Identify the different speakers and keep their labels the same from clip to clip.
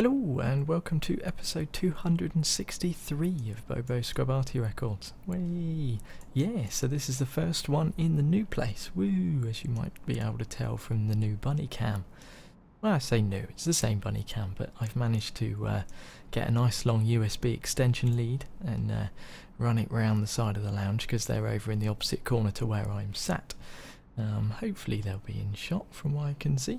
Speaker 1: Hello and welcome to episode 263 of Bobo Arty Records. Way, yeah, so this is the first one in the new place. Woo, as you might be able to tell from the new Bun-cam. Well, I say new, it's the same Bun-cam, but I've managed to get a nice long USB extension lead and run it round the side of the lounge because they're over in the opposite corner to where I'm sat. Hopefully they'll be in shot from what I can see.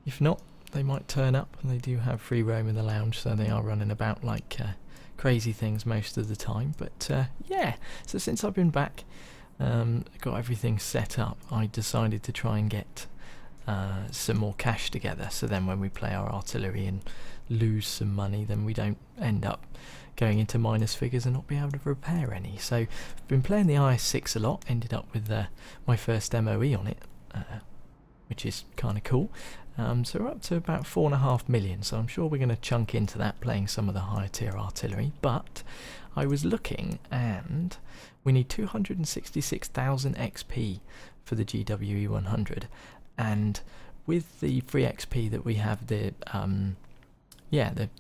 Speaker 1: If not, they might turn up, and they do have free roam in the lounge, so they are running about like crazy things most of the time. But yeah, so since I've been back, got everything set up, I decided to try and get some more cash together, so then when we play our artillery and lose some money, then we don't end up going into minus figures and not be able to repair any. So I've been playing the IS6 a lot, ended up with my first MOE on it, which is kind of cool. So we're up to about 4.5 million, so I'm sure we're going to chunk into that playing some of the higher tier artillery. But I was looking, and we need 266,000 XP for the GWE 100, and with the free XP that we have, the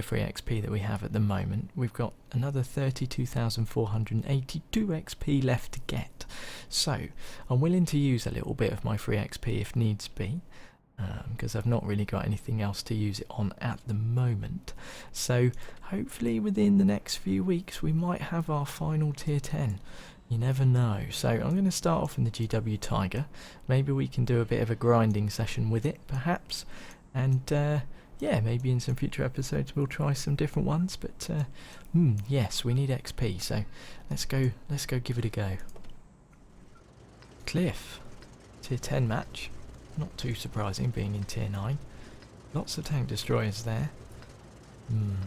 Speaker 1: free XP that we have at the moment, we've got another 32,482 XP left to get. So I'm willing to use a little bit of my free XP if needs be, because I've not really got anything else to use it on at the moment. So hopefully within the next few weeks we might have our final tier 10. You never know. So I'm going to start off in the GW Tiger. Maybe we can do a bit of a grinding session with it perhaps, and yeah, maybe in some future episodes we'll try some different ones. But yes, we need XP, so let's go give it a go. Cliff, tier 10 match. Not too surprising being in tier 9. Lots of tank destroyers there.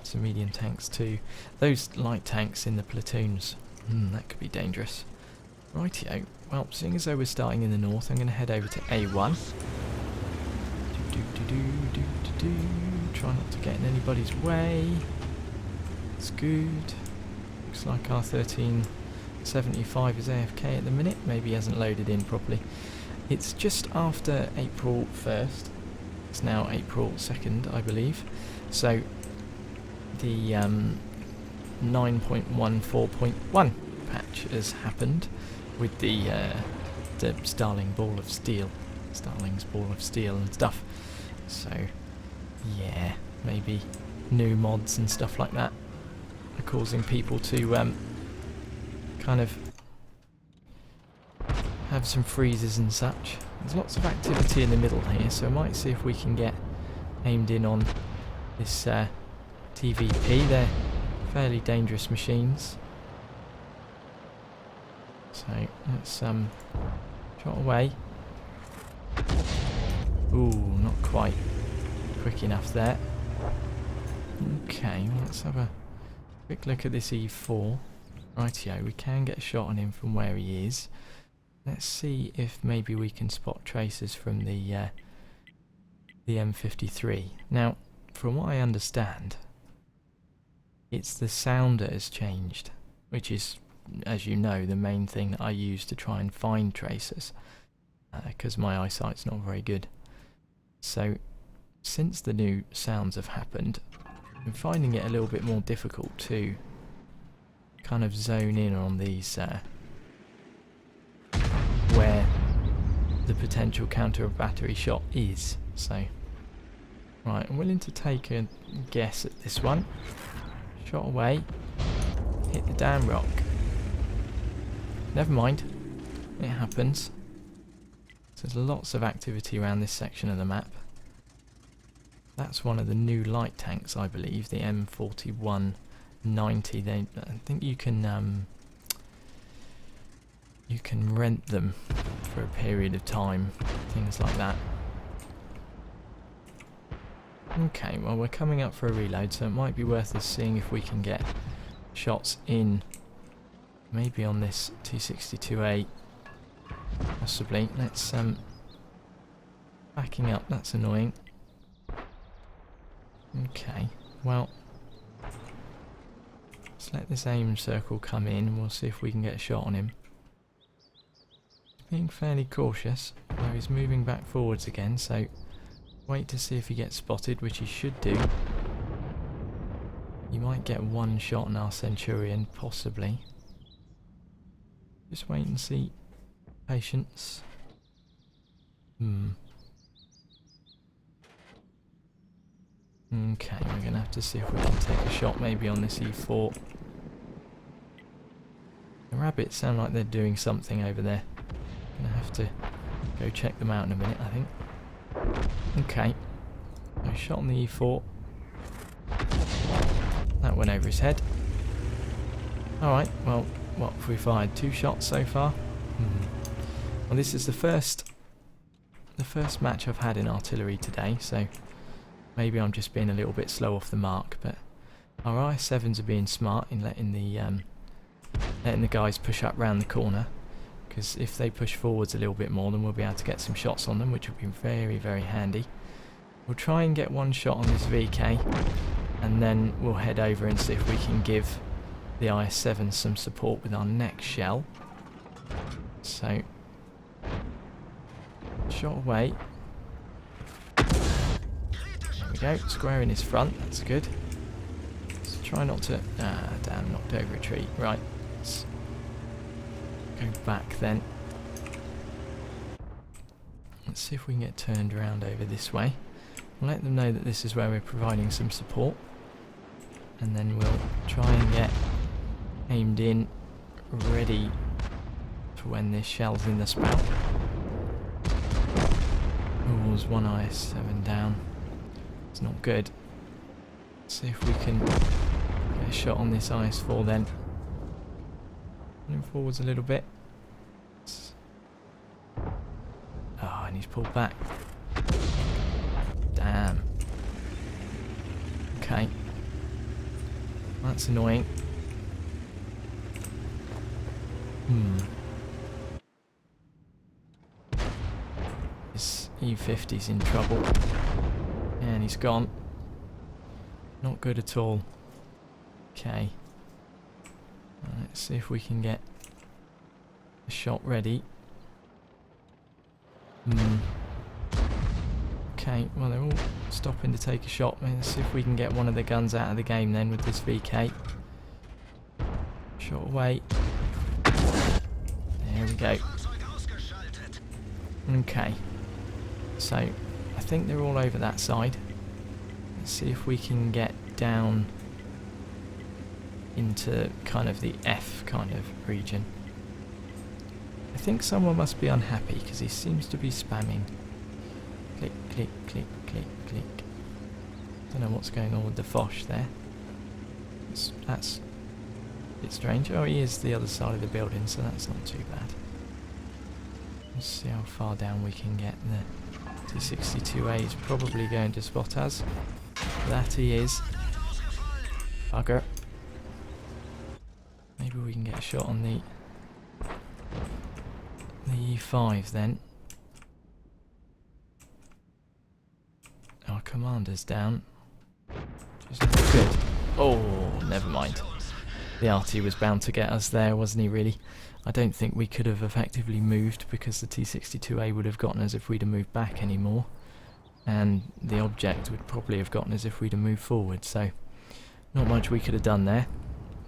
Speaker 1: Some medium tanks too. Those light tanks in the platoons, that could be dangerous. Rightio, well, seeing as though we're starting in the north, I'm going to head over to A1. Try not to get in anybody's way. It's good. Looks like our 1375 is AFK at the minute. Maybe he hasn't loaded in properly. It's just after April 1st. It's now April 2nd, I believe. So the 9.14.1 patch has happened with the Starling's Ball of Steel and stuff. So yeah, maybe new mods and stuff like that are causing people to kind of have some freezes and such. There's lots of activity in the middle here, so I might see if we can get aimed in on this TVP. They're fairly dangerous machines. So let's shot away. Ooh, not quite quick enough there. Okay, well, let's have a quick look at this E4. Rightio, we can get a shot on him from where he is. Let's see if maybe we can spot traces from the M53. Now, from what I understand, it's the sound that has changed, which is, as you know, the main thing that I use to try and find traces, because my eyesight's not very good. So, since the new sounds have happened, I'm finding it a little bit more difficult to kind of zone in on these where the potential counter battery shot is. So, right, I'm willing to take a guess at this one. Shot away. Hit the damn rock. Never mind. It happens. So there's lots of activity around this section of the map. That's one of the new light tanks, I believe, the M4190. I think you can rent them for a period of time, things like that. Okay, well, we're coming up for a reload, so it might be worth us seeing if we can get shots in, maybe on this 262A, possibly. Let's backing up, that's annoying. Okay, well, let's let this aim circle come in and we'll see if we can get a shot on him. Being fairly cautious, though he's moving back forwards again, so wait to see if he gets spotted, which he should do. You might get one shot on our Centurion, possibly. Just wait and see. Patience. Okay, we're going to have to see if we can take a shot maybe on this E4. The rabbits sound like they're doing something over there. Going to have to go check them out in a minute, I think. Okay. A shot on the E4. That went over his head. Alright, well, what have we fired? 2 shots so far? Well, this is the first match I've had in artillery today, so maybe I'm just being a little bit slow off the mark, but our i7s are being smart in letting the guys push up round the corner, because if they push forwards a little bit more, then we'll be able to get some shots on them, which will be very, very handy. We'll try and get one shot on this VK, and then we'll head over and see if we can give the IS-7 some support with our next shell. So, shot away. There we go, square in his front, that's good. Let's try not to... Ah, damn, knocked over a tree. Right, let's go back then. Let's see if we can get turned around over this way. We'll let them know that this is where we're providing some support. And then we'll try and get aimed in, ready for when this shell's in the spout. Oh, there's one IS-7 down. It's not good. Let's see if we can get a shot on this IS-4 then. Running forwards a little bit. Oh, and he's pulled back. Damn. Okay. That's annoying. This E50's in trouble. And he's gone. Not good at all. Okay. Let's see if we can get a shot ready. Okay, well they're all stopping to take a shot. Let's see if we can get one of the guns out of the game then with this VK. Shot away. There we go. Okay. So, I think they're all over that side. Let's see if we can get down into kind of the F kind of region. I think someone must be unhappy because he seems to be spamming. Click, click, click, click, click. Don't know what's going on with the Foch there. That's a bit strange. Oh, he is the other side of the building, so that's not too bad. Let's see how far down we can get. The T62A is probably going to spot us. That he is. Bugger. Maybe we can get a shot on the E5 then. Our commander's down. Which is not good. Oh, never mind. The arty was bound to get us there, wasn't he, really? I don't think we could have effectively moved because the T62A would have gotten us if we'd have moved back anymore. And the object would probably have gotten us if we'd have moved forward, so not much we could have done there.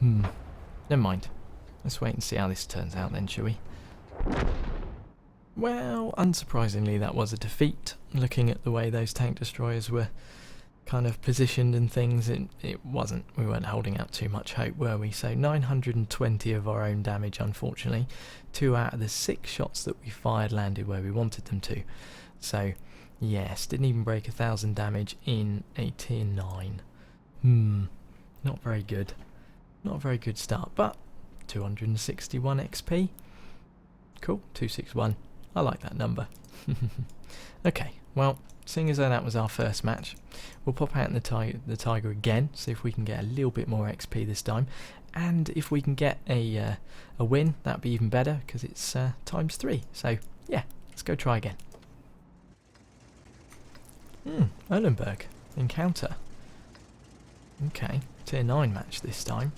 Speaker 1: Never mind. Let's wait and see how this turns out then, shall we? Well, unsurprisingly that was a defeat. Looking at the way those tank destroyers were kind of positioned and things, it wasn't. We weren't holding out too much hope, were we? So 920 of our own damage, unfortunately. 2 out of the 6 shots that we fired landed where we wanted them to. So, yes, didn't even break 1,000 damage in a tier 9. Not very good. Not a very good start, but 261 XP. Cool, 261. I like that number. Okay, well, seeing as though that was our first match, we'll pop out in the Tiger again, see if we can get a little bit more XP this time. And if we can get a win, that'd be even better, because it's times 3. So, yeah, let's go try again. Erlenberg. Encounter. Okay, tier 9 match this time.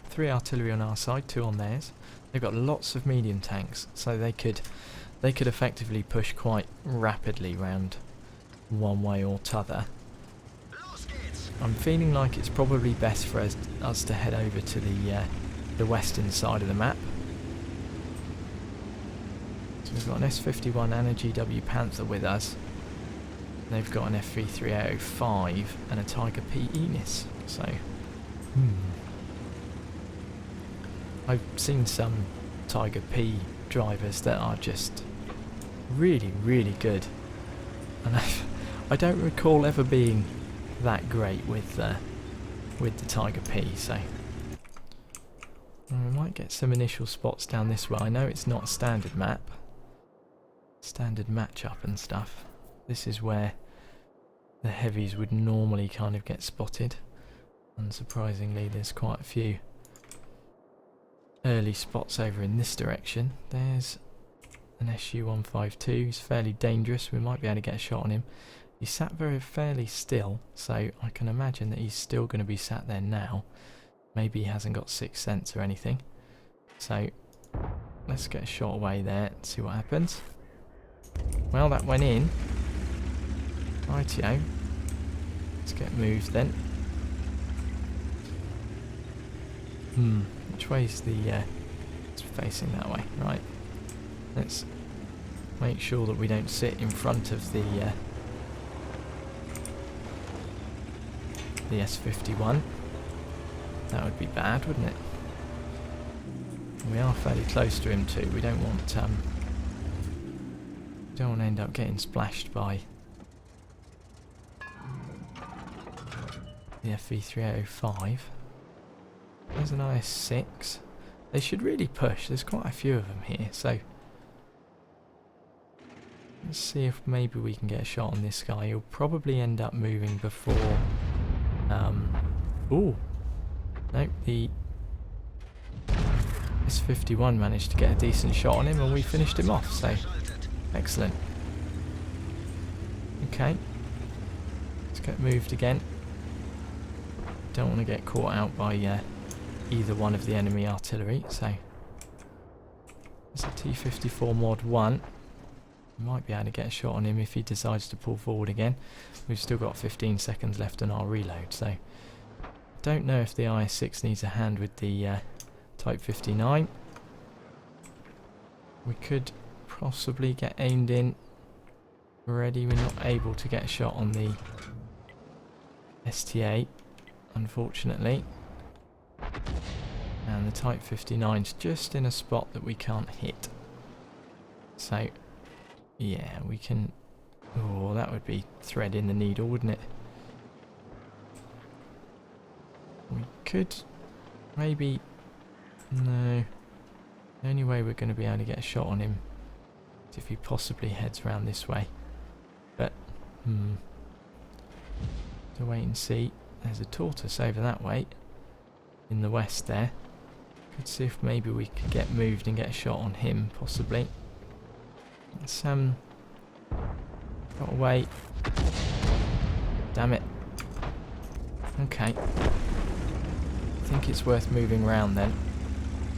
Speaker 1: 3 artillery on our side, 2 on theirs. They've got lots of medium tanks, so they could effectively push quite rapidly round one way or t'other. I'm feeling like it's probably best for us to head over to the western side of the map. So we've got an S51 and a GW Panther with us. They've got an F33805 and a Tiger P Enis. So, I've seen some Tiger P drivers that are just really, really good, and I don't recall ever being that great with the Tiger P. So we might get some initial spots down this way. I know it's not a standard map, standard matchup and stuff. This is where the heavies would normally kind of get spotted. Unsurprisingly, there's quite a few early spots over in this direction. There's an SU-152. He's fairly dangerous. We might be able to get a shot on him. He sat fairly still, so I can imagine that he's still going to be sat there now. Maybe he hasn't got sixth sense or anything. So let's get a shot away there and see what happens. Well, that went in. Rightio. Let's get moved then. Which way's the... it's facing that way, right. Let's make sure that we don't sit in front of the S51. That would be bad, wouldn't it? We are fairly close to him too. We don't want to end up getting splashed by the FV305. There's an IS6. They should really push. There's quite a few of them here, so let's see if maybe we can get a shot on this guy. He'll probably end up moving before... ooh! Nope, the S51 managed to get a decent shot on him and we finished him off, so excellent. Okay, let's get moved again. Don't want to get caught out by either one of the enemy artillery, so there's a T-54 Mod 1. We might be able to get a shot on him if he decides to pull forward again. We've still got 15 seconds left on our reload, so don't know if the IS6 needs a hand with the Type 59. We could possibly get aimed in already. We're not able to get a shot on the ST8, unfortunately. And the Type 59's just in a spot that we can't hit. So, yeah, we can... oh, that would be threading the needle, wouldn't it? We could maybe... no. The only way we're going to be able to get a shot on him is if he possibly heads around this way. But, to wait and see. There's a tortoise over that way, in the west there. Could see if maybe we could get moved and get a shot on him, possibly. Let's, got to wait. Damn it. Okay. I think it's worth moving around then.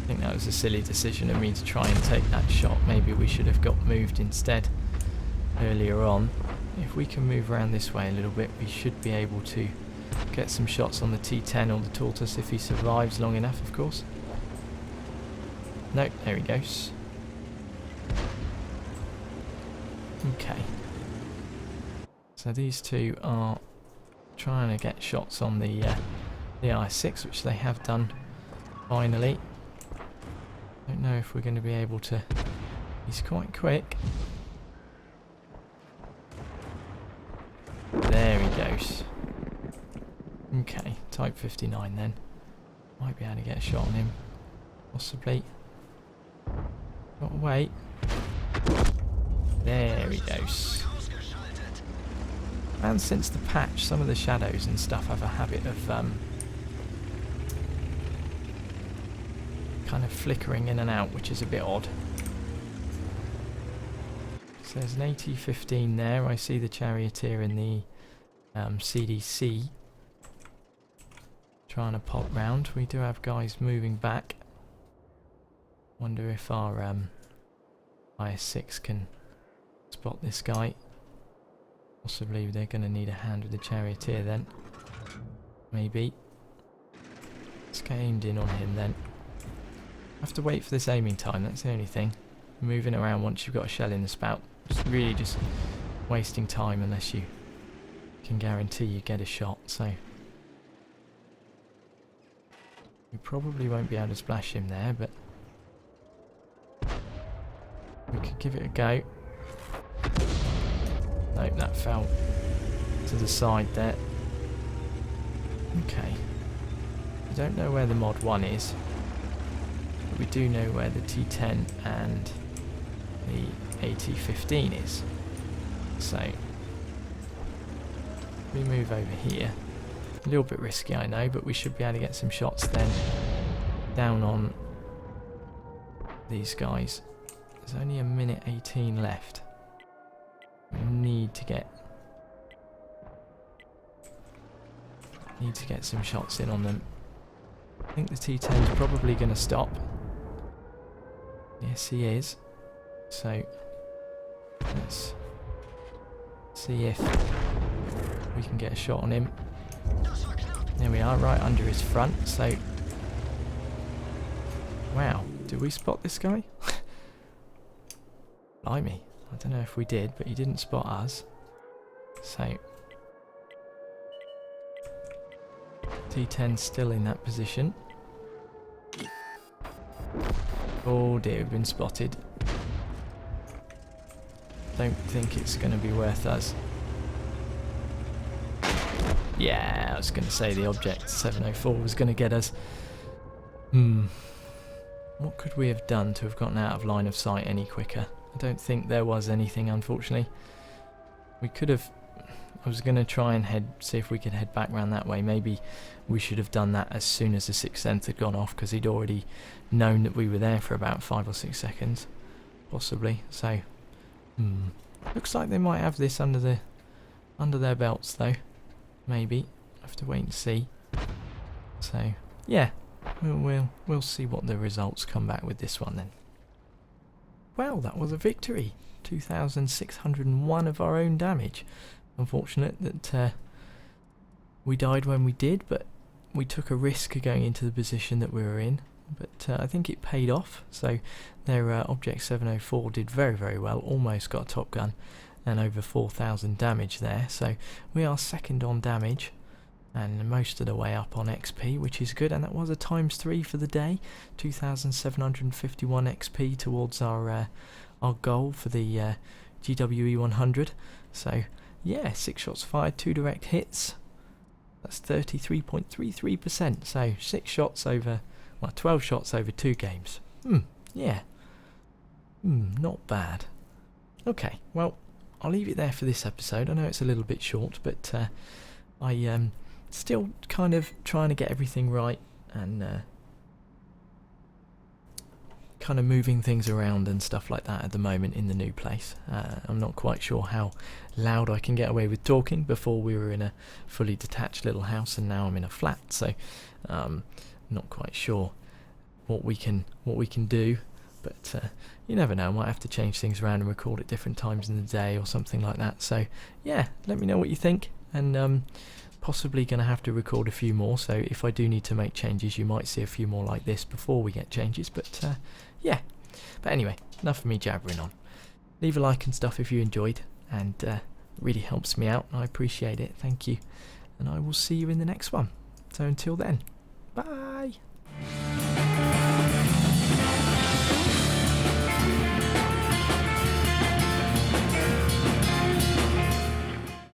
Speaker 1: I think that was a silly decision of me to try and take that shot. Maybe we should have got moved instead earlier on. If we can move around this way a little bit, we should be able to get some shots on the T10 or the tortoise if he survives long enough, of course. Nope, there he goes. Okay. So these two are trying to get shots on the I6, which they have done finally. Don't know if we're going to be able to... he's quite quick. There he goes. Okay, Type 59 then. Might be able to get a shot on him. Possibly. Got to wait. There he goes. And since the patch, some of the shadows and stuff have a habit of kind of flickering in and out, which is a bit odd. So there's an AT-15 there. I see the charioteer in the CDC trying to pop round. We do have guys moving back. Wonder if our IS6 can spot this guy. Possibly they're going to need a hand with the charioteer then. Maybe. Let's get aimed in on him then. Have to wait for this aiming time, that's the only thing. Moving around once you've got a shell in the spout. It's really just wasting time unless you can guarantee you get a shot, so. We probably won't be able to splash him there, but we could give it a go. Nope, that fell to the side there. Okay. I don't know where the mod 1 is, but we do know where the T10 and the AT15 is. So, we move over here. A little bit risky, I know, but we should be able to get some shots then down on these guys. There's only a minute 18 left. We need to get some shots in on them. I think the T10 is probably going to stop. Yes, he is. So let's see if we can get a shot on him. There we are, right under his front. So, wow, did we spot this guy? Blimey, I don't know if we did, but he didn't spot us. So, T10's still in that position. Oh dear, we've been spotted. Don't think it's going to be worth us. Yeah, I was going to say the object 704 was going to get us. What could we have done to have gotten out of line of sight any quicker? I don't think there was anything, unfortunately. We could have. I was going to try and see if we could head back round that way. Maybe we should have done that as soon as the sixth sense had gone off, because he'd already known that we were there for about 5 or 6 seconds, possibly. So, looks like they might have this under their belts, though. Maybe. Have to wait and see. So, yeah, we'll see what the results come back with this one then. Well, that was a victory. 2,601 of our own damage. Unfortunate that we died when we did, but we took a risk going into the position that we were in. But I think it paid off. So their Object 704 did very, very well. Almost got a top gun and over 4,000 damage there. So we are second on damage and most of the way up on XP, which is good. And that was a ×3 for the day. 2,751 XP towards our goal for the GWE 100. So yeah, 6 shots fired, 2 direct hits. That's 33.33%. So 6 shots over, well, 12 shots over 2 games. Yeah. Not bad. Okay, well, I'll leave it there for this episode. I know it's a little bit short, but I still kind of trying to get everything right and kind of moving things around and stuff like that at the moment in the new place. I'm not quite sure how loud I can get away with talking. Before we were in a fully detached little house and now I'm in a flat, so not quite sure what we can do, but you never know, I might have to change things around and record at different times in the day or something like that. So yeah, let me know what you think, and possibly going to have to record a few more, so if I do need to make changes you might see a few more like this before we get changes, but yeah. But anyway, enough of me jabbering on. Leave a like and stuff if you enjoyed, and it really helps me out. I appreciate it, thank you, and I will see you in the next one. So until then, bye.